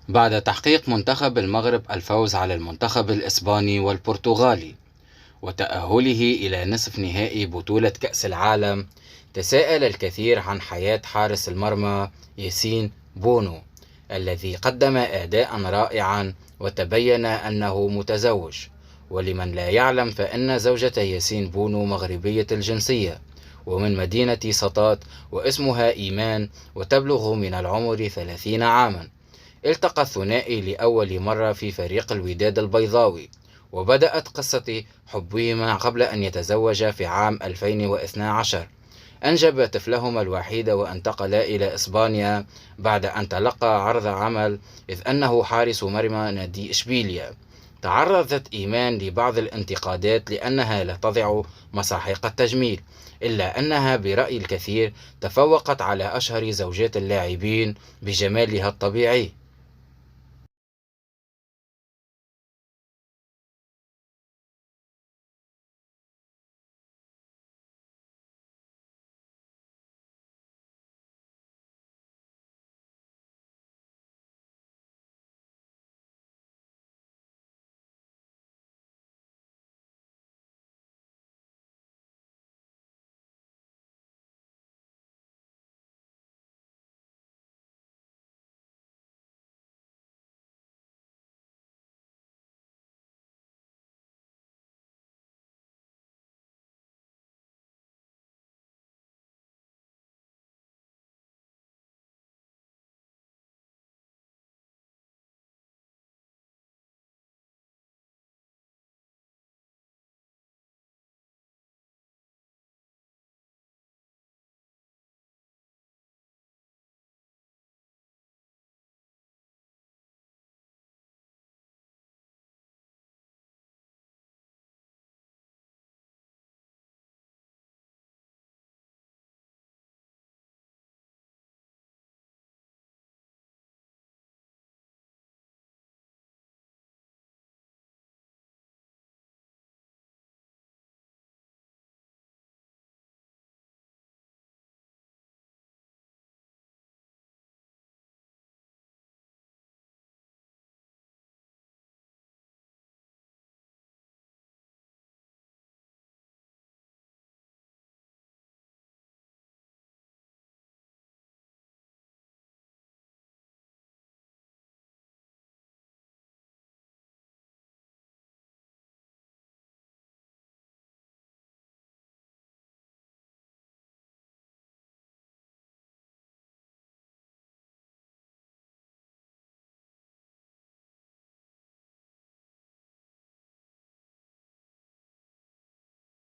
بعد تحقيق منتخب المغرب الفوز على المنتخب الإسباني والبرتغالي وتأهله إلى نصف نهائي بطولة كأس العالم، تساءل الكثير عن حياة حارس المرمى ياسين بونو الذي قدم أداء رائعا وتبين أنه متزوج. ولمن لا يعلم فإن زوجة ياسين بونو مغربية الجنسية ومن مدينة سطات، واسمها إيمان، وتبلغ من العمر 30 عاما. التقى الثنائي لأول مرة في فريق الوداد البيضاوي، وبدأت قصة حبهما قبل أن يتزوجا في عام 2012. أنجب طفلهما الوحيد وانتقلا إلى إسبانيا بعد أن تلقى عرض عمل، إذ أنه حارس مرمى نادي إشبيليا. تعرضت إيمان لبعض الانتقادات لأنها لا تضع مساحيق التجميل، إلا أنها برأي الكثير تفوقت على أشهر زوجات اللاعبين بجمالها الطبيعي.